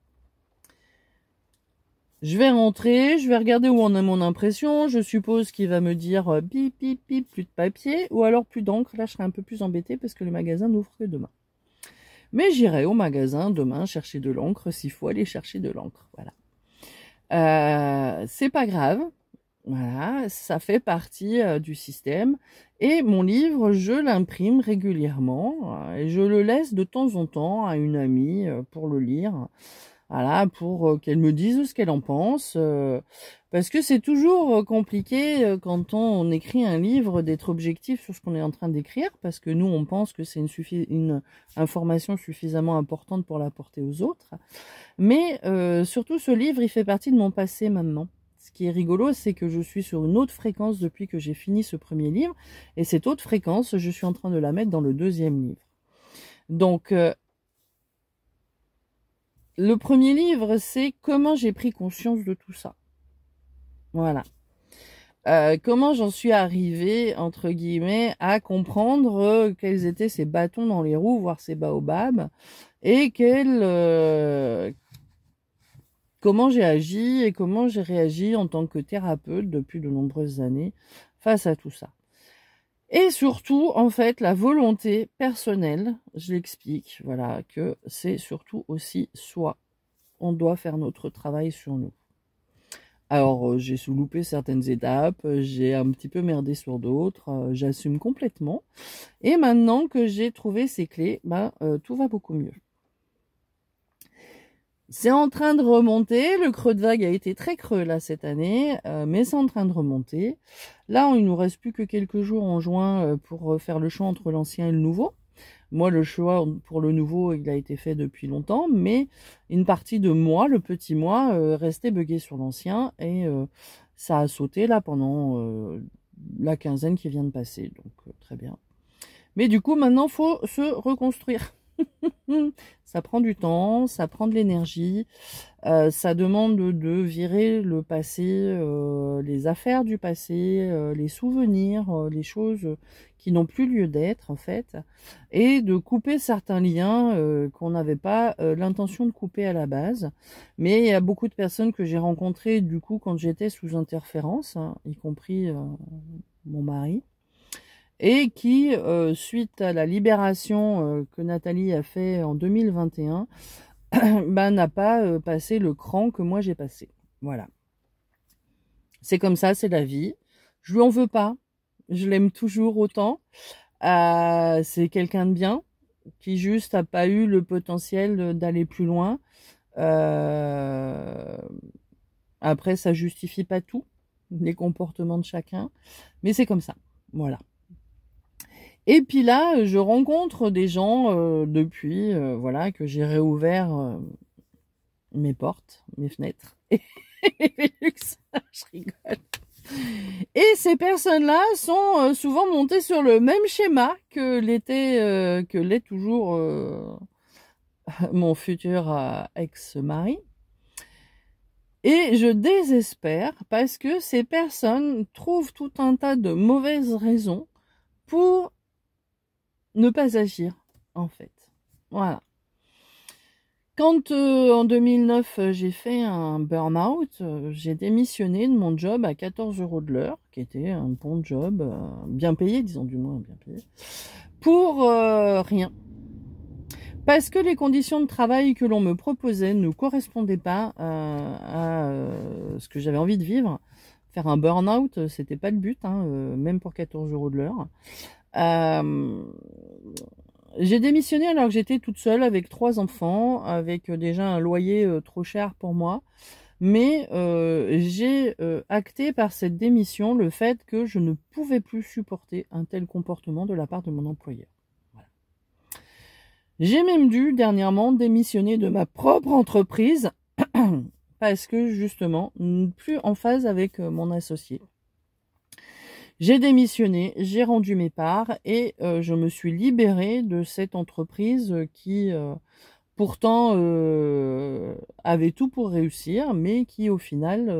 Je vais rentrer, je vais regarder où en est mon impression. Je suppose qu'il va me dire bip, bip, bip, plus de papier, ou alors plus d'encre. Là, je serai un peu plus embêtée parce que le magasin n'ouvre que demain. Mais j'irai au magasin demain chercher de l'encre s'il faut aller chercher de l'encre. Voilà. C'est pas grave. Voilà, ça fait partie du système. Et mon livre, je l'imprime régulièrement et je le laisse de temps en temps à une amie pour le lire. Voilà, pour qu'elle me dise ce qu'elle en pense. Parce que c'est toujours compliqué quand on écrit un livre d'être objectif sur ce qu'on est en train d'écrire, parce que nous, on pense que c'est une information suffisamment importante pour l'apporter aux autres. Mais surtout, ce livre, il fait partie de mon passé maintenant. Ce qui est rigolo, c'est que je suis sur une autre fréquence depuis que j'ai fini ce premier livre, et cette autre fréquence, je suis en train de la mettre dans le deuxième livre. Donc, le premier livre, c'est comment j'ai pris conscience de tout ça. Voilà. Comment j'en suis arrivée, entre guillemets, à comprendre quels étaient ces bâtons dans les roues, voire ces baobabs, et comment j'ai agi et comment j'ai réagi en tant que thérapeute depuis de nombreuses années face à tout ça. Et surtout, en fait, la volonté personnelle, je l'explique, voilà, que c'est surtout aussi soi. On doit faire notre travail sur nous. Alors, j'ai sous-loupé certaines étapes, j'ai un petit peu merdé sur d'autres, j'assume complètement. Et maintenant que j'ai trouvé ces clés, tout va beaucoup mieux. C'est en train de remonter, le creux de vague a été très creux là cette année, mais c'est en train de remonter. Là, il nous reste plus que quelques jours en juin pour faire le choix entre l'ancien et le nouveau. Moi, le choix pour le nouveau, il a été fait depuis longtemps, mais une partie de moi, le petit moi, restait buggé sur l'ancien et ça a sauté là pendant la quinzaine qui vient de passer, donc très bien. Mais du coup, maintenant, faut se reconstruire. Ça prend du temps, ça prend de l'énergie, ça demande de virer le passé, les affaires du passé, les souvenirs, les choses qui n'ont plus lieu d'être en fait, et de couper certains liens qu'on n'avait pas l'intention de couper à la base. Mais il y a beaucoup de personnes que j'ai rencontrées du coup quand j'étais sous interférence, hein, y compris mon mari, et qui, suite à la libération que Nathalie a fait en 2021, ben, n'a pas passé le cran que moi j'ai passé. Voilà. C'est comme ça, c'est la vie. Je lui en veux pas. Je l'aime toujours autant. C'est quelqu'un de bien, qui juste a pas eu le potentiel d'aller plus loin. Après, ça justifie pas tout, les comportements de chacun, mais c'est comme ça. Voilà. Et puis là, je rencontre des gens depuis, voilà, que j'ai réouvert mes portes, mes fenêtres et mes luxes. Je rigole. Et ces personnes-là sont souvent montées sur le même schéma que l'est toujours mon futur ex-mari. Et je désespère parce que ces personnes trouvent tout un tas de mauvaises raisons pour ne pas agir, en fait. Voilà. Quand en 2009, j'ai fait un burn-out, j'ai démissionné de mon job à 14 € de l'heure, qui était un bon job, bien payé, disons du moins bien payé, pour rien. Parce que les conditions de travail que l'on me proposait ne correspondaient pas à ce que j'avais envie de vivre. Faire un burn-out, c'était pas le but, hein, même pour 14 € de l'heure. J'ai démissionné alors que j'étais toute seule avec 3 enfants, avec déjà un loyer trop cher pour moi. Mais j'ai acté par cette démission le fait que je ne pouvais plus supporter un tel comportement de la part de mon employeur. Voilà. J'ai même dû dernièrement démissionner de ma propre entreprise parce que justement, plus en phase avec mon associé. J'ai démissionné, j'ai rendu mes parts et je me suis libérée de cette entreprise qui pourtant avait tout pour réussir, mais qui au final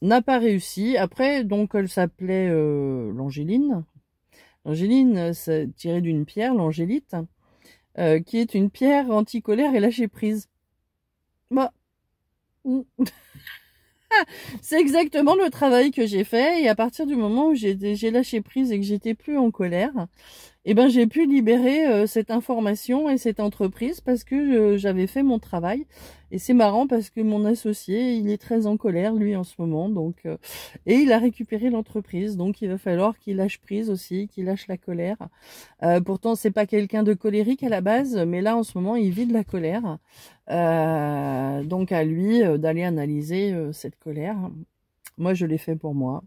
n'a pas réussi. Après, donc elle s'appelait l'Angéline. L'Angéline, c'est tiré d'une pierre, l'Angélite, qui est une pierre anti-colère et lâcher prise. Bah. C'est exactement le travail que j'ai fait, et à partir du moment où j'ai lâché prise et que j'étais plus en colère, eh ben j'ai pu libérer cette information et cette entreprise parce que j'avais fait mon travail. Et c'est marrant parce que mon associé, il est très en colère lui en ce moment, donc et il a récupéré l'entreprise, donc il va falloir qu'il lâche prise aussi, qu'il lâche la colère. Pourtant c'est pas quelqu'un de colérique à la base, mais là en ce moment il vit de la colère. Donc à lui d'aller analyser cette colère. Moi je l'ai fait pour moi,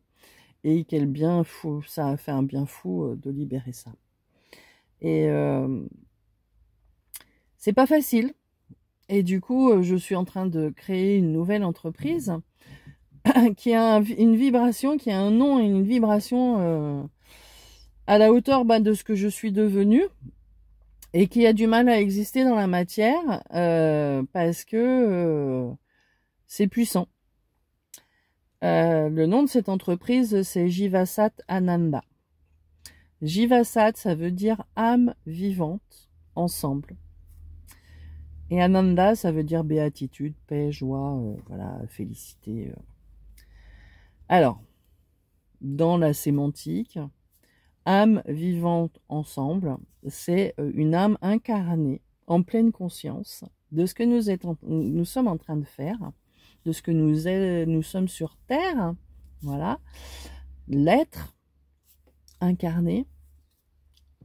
et quel bien fou, ça a fait un bien fou de libérer ça. Et c'est pas facile. Et du coup, je suis en train de créer une nouvelle entreprise qui a une vibration, qui a un nom et une vibration à la hauteur de ce que je suis devenue, et qui a du mal à exister dans la matière parce que c'est puissant. Le nom de cette entreprise, c'est Jivasat Ananda. Jivasat, ça veut dire âme vivante, ensemble. Et Ananda, ça veut dire béatitude, paix, joie, voilà, félicité. Alors, dans la sémantique, âme vivante ensemble, c'est une âme incarnée, en pleine conscience, de ce que nous sommes en train de faire, de ce que nous sommes sur Terre, voilà, l'être incarné,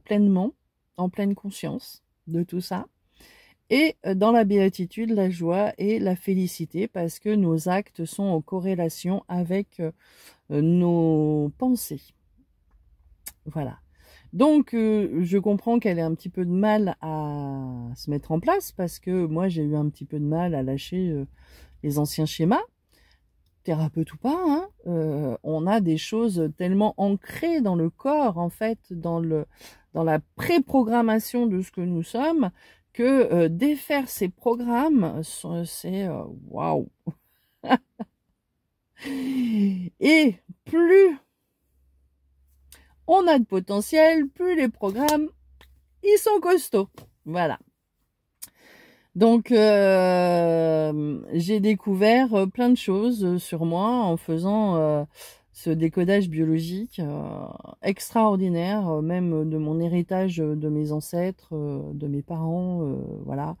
pleinement, en pleine conscience de tout ça, et dans la béatitude, la joie et la félicité, parce que nos actes sont en corrélation avec nos pensées. Voilà. Donc, je comprends qu'elle ait un petit peu de mal à se mettre en place parce que moi, j'ai eu un petit peu de mal à lâcher les anciens schémas, thérapeute ou pas, hein. On a des choses tellement ancrées dans le corps, en fait, dans la préprogrammation de ce que nous sommes, que défaire ces programmes, c'est waouh. Et plus on a de potentiel, plus les programmes, ils sont costauds. Voilà. Donc, j'ai découvert plein de choses sur moi en faisant ce décodage biologique extraordinaire, même de mon héritage de mes ancêtres, de mes parents, voilà.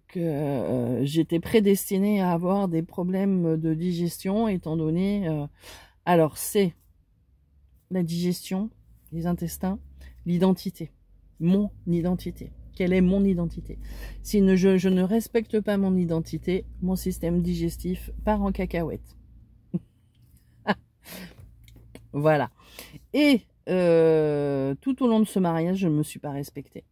Que j'étais prédestinée à avoir des problèmes de digestion, étant donné... alors, c'est la digestion, les intestins, l'identité, mon identité. Quelle est mon identité? Si je ne respecte pas mon identité, mon système digestif part en cacahuète. Voilà. Et tout au long de ce mariage, je ne me suis pas respectée.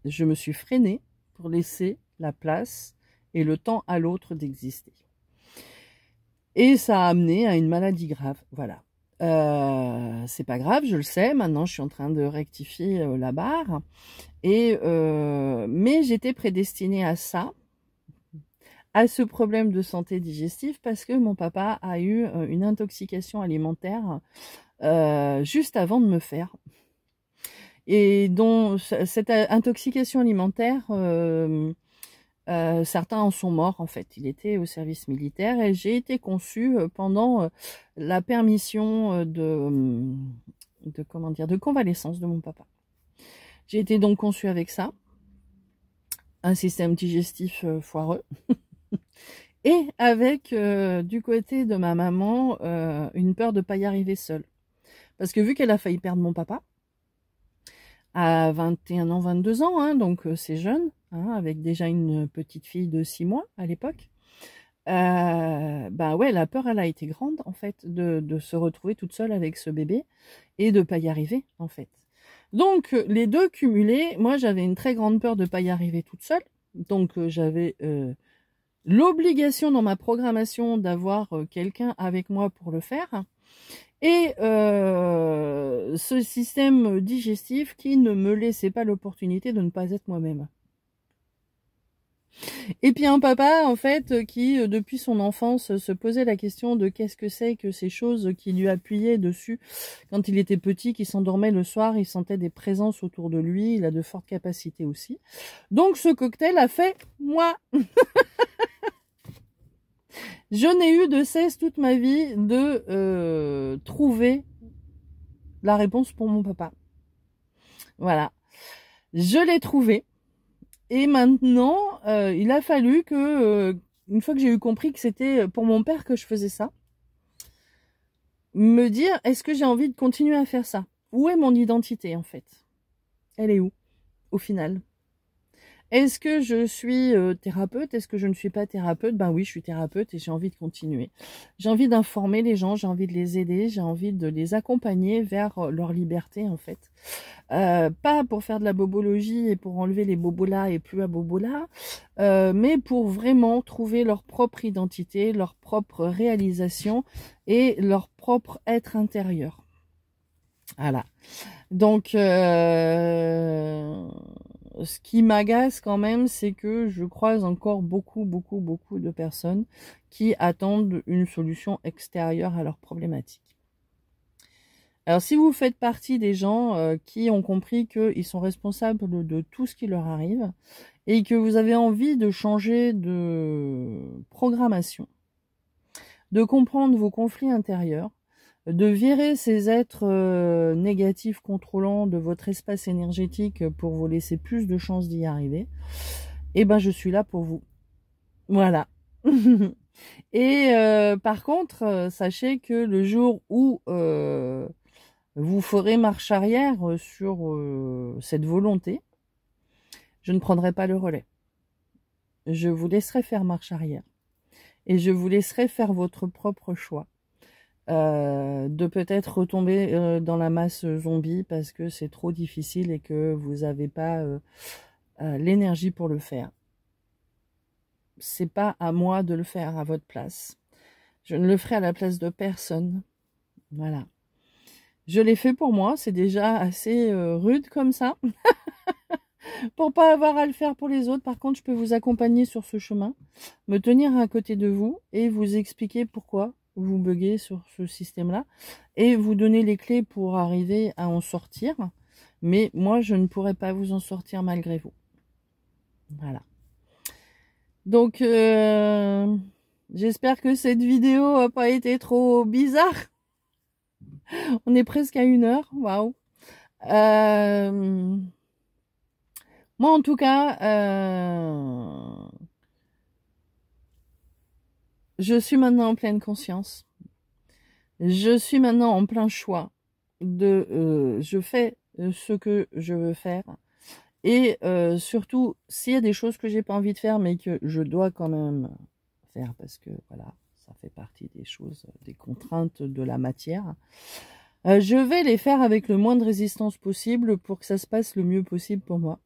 Je me suis freinée pour laisser la place et le temps à l'autre d'exister. Et ça a amené à une maladie grave. Voilà. C'est pas grave, je le sais. Maintenant, je suis en train de rectifier la barre. Mais j'étais prédestinée à ça, à ce problème de santé digestive, parce que mon papa a eu une intoxication alimentaire juste avant de me faire. Et dont cette intoxication alimentaire, certains en sont morts en fait. Il était au service militaire et j'ai été conçue pendant la permission de convalescence de mon papa. J'ai été donc conçue avec ça, un système digestif foireux, et avec du côté de ma maman une peur de pas y arriver seule. Parce que vu qu'elle a failli perdre mon papa, à 21 ans, 22 ans, hein, donc c'est jeune, hein, avec déjà une petite fille de 6 mois à l'époque, bah ouais, la peur, elle a été grande, en fait, de se retrouver toute seule avec ce bébé et de pas y arriver, en fait. Donc, les deux cumulés, moi, j'avais une très grande peur de pas y arriver toute seule, donc j'avais l'obligation dans ma programmation d'avoir quelqu'un avec moi pour le faire, et ce système digestif qui ne me laissait pas l'opportunité de ne pas être moi-même. Et puis un papa, en fait, qui, depuis son enfance, se posait la question de qu'est-ce que c'est que ces choses qui lui appuyaient dessus quand il était petit, qui s'endormait le soir, il sentait des présences autour de lui, il a de fortes capacités aussi. Donc ce cocktail a fait moi. Je n'ai eu de cesse toute ma vie de trouver la réponse pour mon papa. Voilà. Je l'ai trouvé. Et maintenant, il a fallu que, une fois que j'ai eu compris que c'était pour mon père que je faisais ça, me dire, est-ce que j'ai envie de continuer à faire ça? Où est mon identité, en fait? Elle est où, au final? Est-ce que je suis thérapeute? Est-ce que je ne suis pas thérapeute? Ben oui, je suis thérapeute et j'ai envie de continuer. J'ai envie d'informer les gens, j'ai envie de les aider, j'ai envie de les accompagner vers leur liberté, en fait. Pas pour faire de la bobologie et pour enlever les bobolas et plus à bobola, mais pour vraiment trouver leur propre identité, leur propre réalisation et leur propre être intérieur. Voilà. Donc, ce qui m'agace quand même, c'est que je croise encore beaucoup de personnes qui attendent une solution extérieure à leurs problématiques. Alors, si vous faites partie des gens qui ont compris qu'ils sont responsables de tout ce qui leur arrive et que vous avez envie de changer de programmation, de comprendre vos conflits intérieurs, de virer ces êtres négatifs contrôlants de votre espace énergétique pour vous laisser plus de chances d'y arriver, eh ben je suis là pour vous. Voilà. Et par contre, sachez que le jour où vous ferez marche arrière sur cette volonté, je ne prendrai pas le relais. Je vous laisserai faire marche arrière. Et je vous laisserai faire votre propre choix. de peut-être retomber dans la masse zombie parce que c'est trop difficile et que vous n'avez pas l'énergie pour le faire. C'est pas à moi de le faire à votre place. Je ne le ferai à la place de personne. Voilà. Je l'ai fait pour moi, c'est déjà assez rude comme ça. Pour pas avoir à le faire pour les autres. Par contre, je peux vous accompagner sur ce chemin, me tenir à côté de vous et vous expliquer pourquoi vous buguez sur ce système-là et vous donner les clés pour arriver à en sortir. Mais moi, je ne pourrais pas vous en sortir malgré vous. Voilà. Donc, j'espère que cette vidéo n'a pas été trop bizarre. On est presque à 1 heure. Waouh. Moi, en tout cas, je suis maintenant en pleine conscience. Je suis maintenant en plein choix de je fais ce que je veux faire. Et surtout, s'il y a des choses que j'ai pas envie de faire, mais que je dois quand même faire, parce que voilà, ça fait partie des choses, des contraintes de la matière, je vais les faire avec le moins de résistance possible pour que ça se passe le mieux possible pour moi.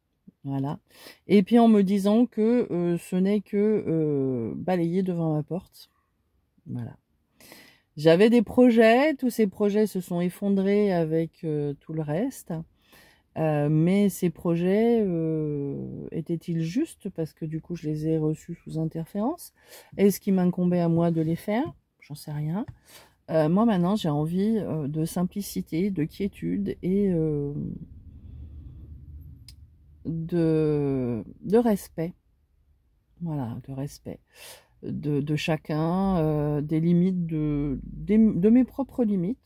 Voilà. Et puis en me disant que ce n'est que balayer devant ma porte. Voilà. J'avais des projets, tous ces projets se sont effondrés avec tout le reste. Mais ces projets étaient-ils justes? Parce que du coup, je les ai reçus sous interférence. Est-ce qu'il m'incombait à moi de les faire? J'en sais rien. Moi, maintenant, j'ai envie de simplicité, de quiétude et de respect. Voilà, de respect de chacun, des limites de mes propres limites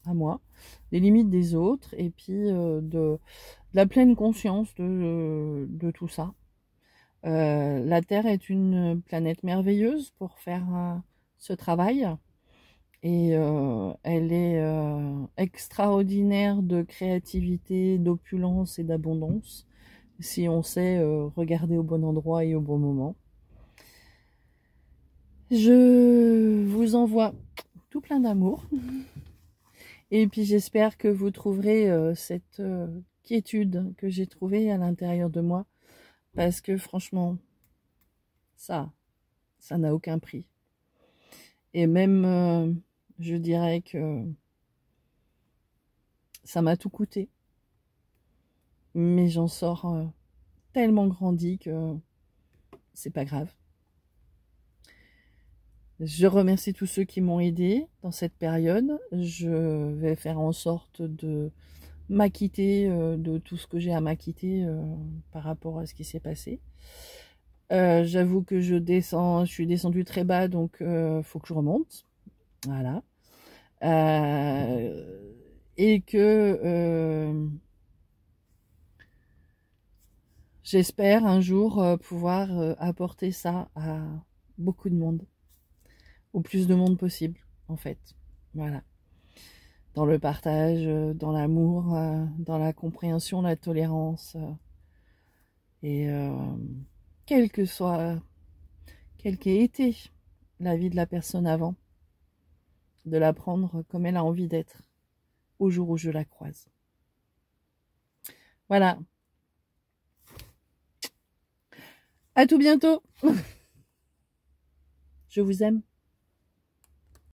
à moi, des limites des autres, et puis de la pleine conscience de tout ça. La Terre est une planète merveilleuse pour faire ce travail. Et elle est extraordinaire de créativité, d'opulence et d'abondance, si on sait regarder au bon endroit et au bon moment. Je vous envoie tout plein d'amour. Et puis j'espère que vous trouverez cette quiétude que j'ai trouvée à l'intérieur de moi. Parce que franchement, ça n'a aucun prix. Et même, je dirais que ça m'a tout coûté. Mais j'en sors tellement grandi que c'est pas grave. Je remercie tous ceux qui m'ont aidé dans cette période. Je vais faire en sorte de m'acquitter de tout ce que j'ai à m'acquitter par rapport à ce qui s'est passé. J'avoue que je suis descendue très bas, donc faut que je remonte. Voilà. Et que j'espère un jour pouvoir apporter ça à beaucoup de monde. Au plus de monde possible, en fait. Voilà. Dans le partage, dans l'amour, dans la compréhension, la tolérance. Et quelle qu'ait été la vie de la personne avant, de la prendre comme elle a envie d'être, au jour où je la croise. Voilà. À tout bientôt. Je vous aime.